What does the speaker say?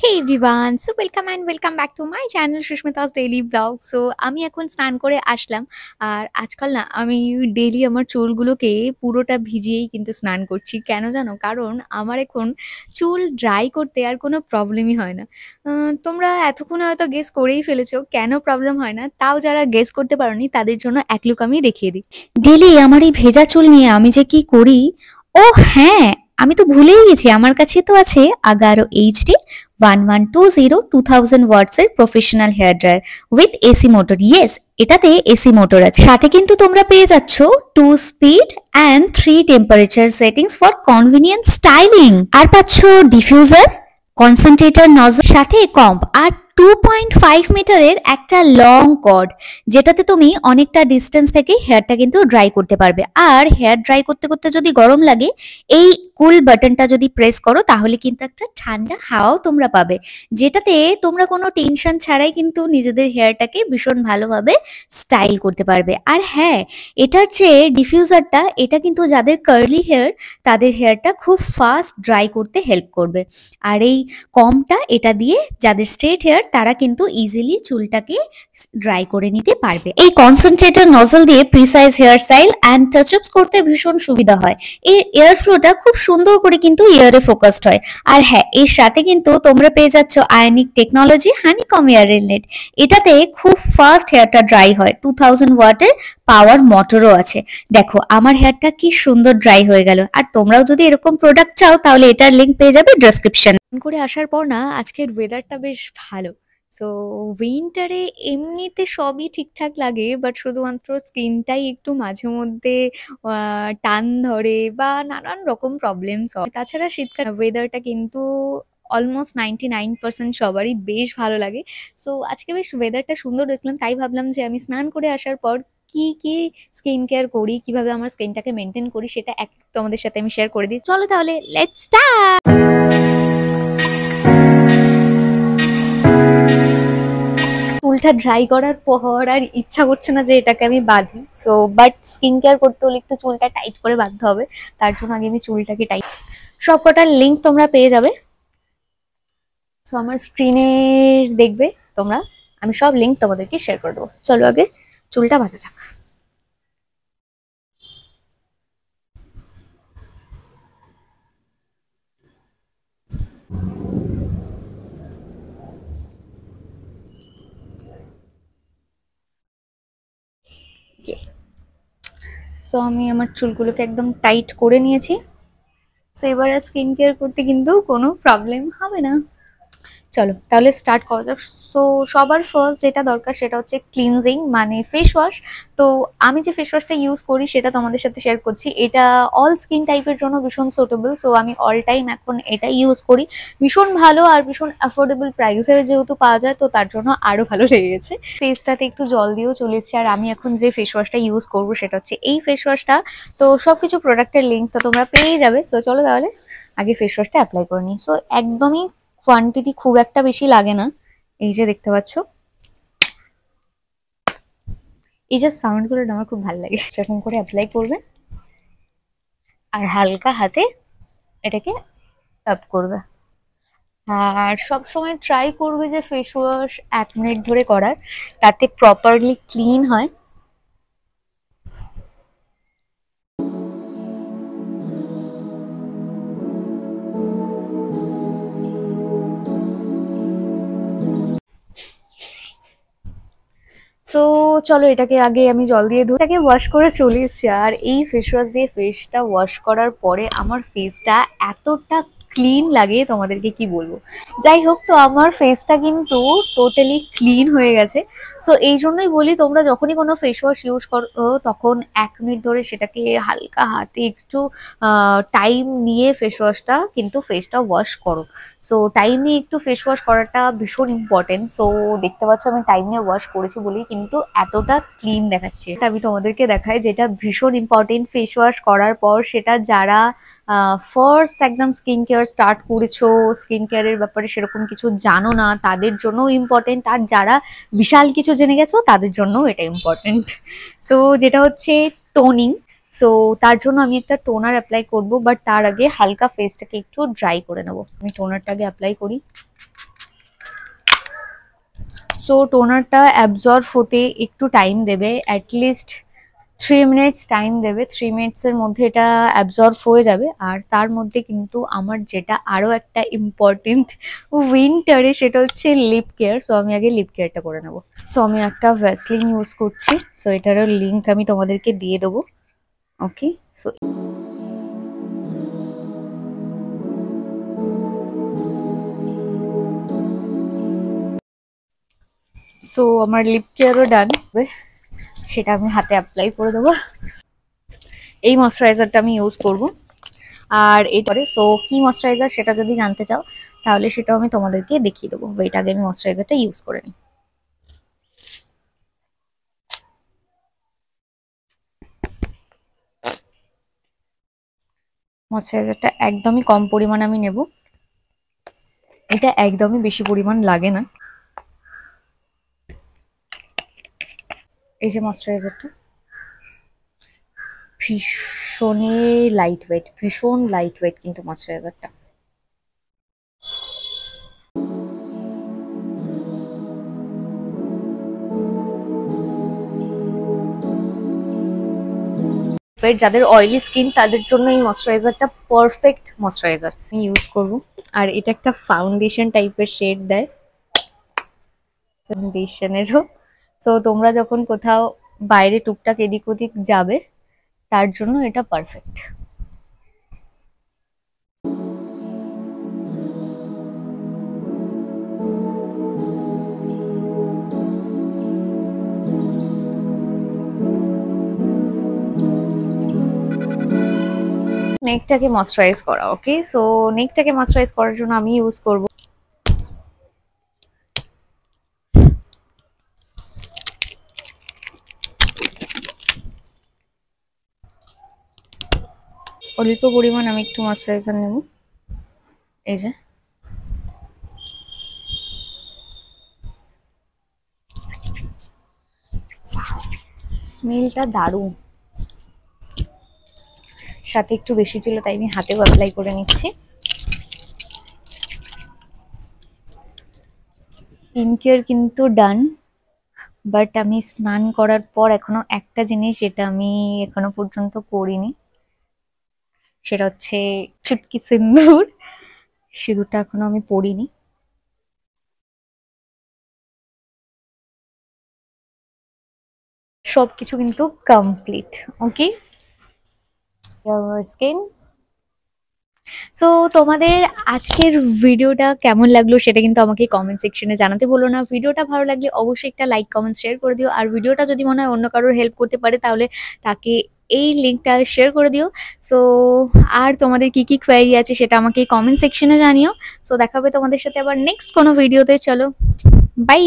Hey everyone, so welcome back to my channel Susmita's daily blog. So আমি এখন স্নান করে আসলাম। আর আজকাল না আমি ডেইলি আমার চুলগুলোকে পুরোটা ভিজিয়েই কিন্তু স্নান করছি। কেন জানো? কারণ আমার এখন চুল ড্রাই করতে আর কোনো প্রবলেমই হয় না। তোমরা এতক্ষণে হয়তো গেস করেই ফেলেছো কেন প্রবলেম হয় না। তাও যারা গেস করতে পারোনি তাদের জন্য এক লুক আমি দেখিয়ে দিই। ডেইলি আমার এই ভেজা চুল নিয়ে আমি যে কি করি। ও হ্যাঁ, আমি তো ভুলেই গেছি, আমার কাছে তো আছে আগারো এইচডি 1120 ওয়াটস এর professional hair dryer with AC motor. Yes, এটাতে এসি মোটর আছে, সাথে কিন্তু তোমরা পেয়ে যাচ্ছ 2 speed and 3 temperature settings for convenient styling. আর পাচ্ছ ডিফিউজার, কনসেন্ট্রেটর নজল, সাথে কম্প আর 2.5 মিটারের একটা লং কর্ড, যেটাতে তুমি অনেকটা ডিস্টেন্স থেকে হেয়ারটা কিন্তু ড্রাই করতে পারবে। আর হেয়ার ড্রাই করতে করতে যদি গরম লাগে, এই কুল বাটনটা যদি প্রেস করো তাহলে কিন্তু একটা ঠান্ডা হাওয়াও তোমরা পাবে, যেটাতে তোমরা কোনো টেনশন ছাড়াই কিন্তু নিজেদের হেয়ারটাকে ভীষণ ভালোভাবে স্টাইল করতে পারবে। আর হ্যাঁ, এটার যে ডিফিউজারটা, এটা কিন্তু যাদের কার্লি হেয়ার তাদের হেয়ারটা খুব ফাস্ট ড্রাই করতে হেল্প করবে। আর এই কমটা, এটা দিয়ে যাদের স্ট্রেট হেয়ার তারা কিন্তু ইজিলি চুলটাকে ড্রাই করে নিতে পারবে। এই কনসেন্ট্রেটর নজল দিয়ে precise hair style and touch ups করতে ভীষণ সুবিধা হয়। এর এয়ার ফ্লোটা খুব সুন্দর করে কিন্তু ইয়ারে ফোকাসড হয়। আর হ্যাঁ, এর সাথে কিন্তু তোমরা পেয়ে যাচ্ছ ionic technology honeycomb air net. এটাতে খুব ফাস্ট হেয়ারটা ড্রাই হয়। 2000 ওয়াটের পাওয়ার মোটরও আছে। দেখো আমার হেয়ারটা কি সুন্দর ড্রাই হয়ে গেল। আর তোমরাও যদি এরকম প্রোডাক্ট চাও তাহলে এটার লিংক পেয়ে যাবে ডেসক্রিপশন করে। আসার পর না আজকের ওয়েদারটা বেশ ভালো। সো উইন্টারে এমনিতে সবই ঠিকঠাক লাগে, বাট শুধুমাত্র স্কিনটাই একটু মাঝে মধ্যে টান ধরে বা নানান রকম প্রবলেমস হয়। তাছাড়া শীতকাল ওয়েদারটা কিন্তু অলমোস্ট 99% সবারই বেশ ভালো লাগে। সো আজকে বেশ ওয়েদারটা সুন্দর দেখলাম, তাই ভাবলাম যে আমি স্নান করে আসার পর কি কি স্কিন কেয়ার করি, কিভাবে আমার স্কিনটাকে মেনটেন করি, সেটা এক তোমাদের সাথে আমি শেয়ার করে দিই। চলো তাহলে লেটস স্টার্ট। চুলটা ড্রাই করার পর আর ইচ্ছা করছে না যে এটাকে আমি বাঁধি। সো বাট স্কিন কেয়ার করতে হলে একটু চুলটা টাইট করে বাঁধতে হবে। তার জন্য আগে আমি চুলটাকে টাইট, সব কটার লিঙ্ক তোমরা পেয়ে যাবে। সো আমার স্ক্রিনে দেখবে তোমরা, আমি সব লিঙ্ক তোমাদেরকে শেয়ার করে দেবো। চলো আগে চুলটা বাঁধা যাক। সো আমি আমার চুলগুলোকে একদম টাইট করে নিয়েছি। সো এবার আর স্কিন কেয়ার করতে কিন্তু কোনো প্রবলেম হবে না। চলো তাহলে স্টার্ট করা যাক। সো সবার ফার্স্ট যেটা দরকার সেটা হচ্ছে ক্লিনজিং, মানে ফেস ওয়াশ। তো আমি যে ফেস ওয়াশটা ইউজ করি সেটা তোমাদের সাথে শেয়ার করছি। এটা অল স্কিন টাইপের জন্য ভীষণ সুটেবল। সো আমি অল টাইম এখন এটা ইউজ করি। ভীষণ ভালো আর ভীষণ অ্যাফোর্ডেবল প্রাইসের যেহেতু পাওয়া যায়, তো তার জন্য আরো ভালো লেগে গেছে। ফেসটাতে একটু জল দিয়েও চলে এসেছে। আর আমি এখন যে ফেস ওয়াশটা ইউজ করবো সেটা হচ্ছে এই ফেস ওয়াশটা। তো সবকিছু প্রোডাক্টের লিঙ্ক তো তোমরা পেয়েই যাবে। সো চলো তাহলে আগে ফেস ওয়াশটা অ্যাপ্লাই করে নিই। সো একদমই কোয়ান্টিটি খুব একটা বেশি লাগে না। এই যে দেখতে পাচ্ছ, এই যে সাউন্ড গুলো আমার খুব ভালো লাগে। সেরকম করে অ্যাপ্লাই করবে আর হালকা হাতে এটাকে টাপ করবে। আর সব সময় ট্রাই করবে যে ফেস ওয়াশ 1 মিনিট ধরে করার, তাতে প্রপারলি ক্লিন হয়। সো চলো এটাকে আগে আমি জল দিয়ে ধুই, এটাকে ওয়াশ করে চলে এসেছি। আর এই ফেস ওয়াশ দিয়ে ফেসটা ওয়াশ করার পরে আমার ফেসটা এতটা ক্লিন লাগে তোমাদেরকে কি বলবো। যাই হোক, তো আমার ফেসটা কিন্তু টোটালি ক্লিন হয়ে গেছে। সো এই জন্যই বলি, তোমরা যখনই কোনো ফেস ওয়াশ ইউজ করো তখন 1 মিনিট ধরে সেটাকে হালকা হাতে একটু টাইম নিয়ে ফেস ওয়াশটা কিন্তু ফেসটা ওয়াশ করো। সো টাইম নিয়ে একটু ফেস ওয়াশ করাটা ভীষণ ইম্পর্টেন্ট। সো দেখতে পাচ্ছ আমি টাইম নিয়ে ওয়াশ করেছি বলেই কিন্তু এতটা ক্লিন দেখাচ্ছে। এটা আমি তোমাদেরকে দেখাই যেটা ভীষণ ইম্পর্টেন্ট ফেস ওয়াশ করার পর। সেটা যারা ফার্স্ট একদম স্কিন কেয়ার স্টার্ট করেছো, স্কিন কেয়ারের ব্যাপারে সেরকম কিছু জানো না, তাদের জন্য ইম্পর্টেন্ট। আর যারা বিশাল কিছু জেনে গেছো তাদের জন্য এটা ইম্পর্টেন্ট। সো যেটা হচ্ছে টোনিং। সো তার জন্য আমি একটা টোনার অ্যাপ্লাই করব, বাট তার আগে হালকা ফেসটাকে একটু ড্রাই করে নেবো। আমি টোনারটা আগে অ্যাপ্লাই করি। সো টোনারটা অ্যাবজর্ব হতে একটু টাইম দেবে, অ্যাটলিস্ট 3 মিনিটস টাইম দেবে। 3 মিনিটসের মধ্যে এটা অ্যাবজর্ব হয়ে যাবে। আর তার মধ্যে কিন্তু আমার যেটা আরো একটা ইম্পর্টেন্ট উইন্টারে, সেটা হচ্ছে লিপ কেয়ার। সো আমি আগে লিপ কেয়ারটা করে নেবো। সো আমি একটা ভ্যাসলিন ইউজ করছি। সো এটারও লিঙ্ক আমি তোমাদেরকে দিয়ে দেবো। ওকে, সো আমার লিপ কেয়ারও ডান, সেটা আমি হাতে অ্যাপ্লাই করে দেবো। এই ময়শ্চারাইজারটা আমি ইউজ করব। আর এরপরে সো কি ময়শ্চারাইজার সেটা যদি জানতে চাও তাহলে সেটাও আমি তোমাদেরকে দেখিয়ে দেবো। ওয়েট, আগে আমি ময়শ্চারাইজারটা ইউজ করে নিই। ময়শ্চারাইজারটা একদমই কম পরিমাণ আমি নেব, এটা একদমই বেশি পরিমাণ লাগে না। এই যে ময়শ্চারাইজারটা ভীষণই লাইট ওয়েট, ভীষণ লাইট ওয়েট কিন্তু ময়শ্চারাইজারটা। যাদের অয়েলি স্কিন তাদের জন্য এই ময়শ্চারাইজারটা পারফেক্ট ময়শ্চারাইজার আমি ইউজ করব। আর এটা একটা ফাউন্ডেশন টাইপের শেড দেয়, ফাউন্ডেশনেরও। সো তোমরা যখন কোথাও বাইরে টুকটাক এদিক ওদিক যাবে তার জন্য এটা পারফেক্ট। নেকটাকে ময়শ্চারাইজ করা। ওকে, সো নেকটাকে ময়শ্চারাইজ করার জন্য আমি ইউজ করব অল্প পরিমাণ, আমি একটু ময়শ্চারাইজার নেব। এই যে স্মেলটা দারুণ, সাথে একটু বেশি ছিল তাই আমি হাতেও অ্যাপ্লাই করে নিচ্ছি। স্কিন কেয়ার কিন্তু ডান, বাট আমি স্নান করার পর এখনো একটা জিনিস যেটা আমি এখনো পর্যন্ত করিনি, সেটা হচ্ছে চুটকি সিন্দুর। সিঁদুরটা এখনো আমি পরিনি। সবকিছু কিন্তু কমপ্লিট। ওকে, স্কিন। সো তোমাদের আজকের ভিডিওটা কেমন লাগলো সেটা কিন্তু আমাকে কমেন্ট সেকশনে জানাতে বলো না। ভিডিওটা ভালো লাগলে অবশ্যই একটা লাইক কমেন্ট শেয়ার করে দিও। আর ভিডিওটা যদি মনে হয় অন্য কারোর হেল্প করতে পারে তাহলে তাকে এই লিঙ্কটা শেয়ার করে দিও। সো আর তোমাদের কি কি কোয়েরি আছে সেটা আমাকে কমেন্ট সেকশনে জানিও। সো দেখা হবে তোমাদের সাথে আবার নেক্সট কোনো ভিডিওতে। চলো বাই।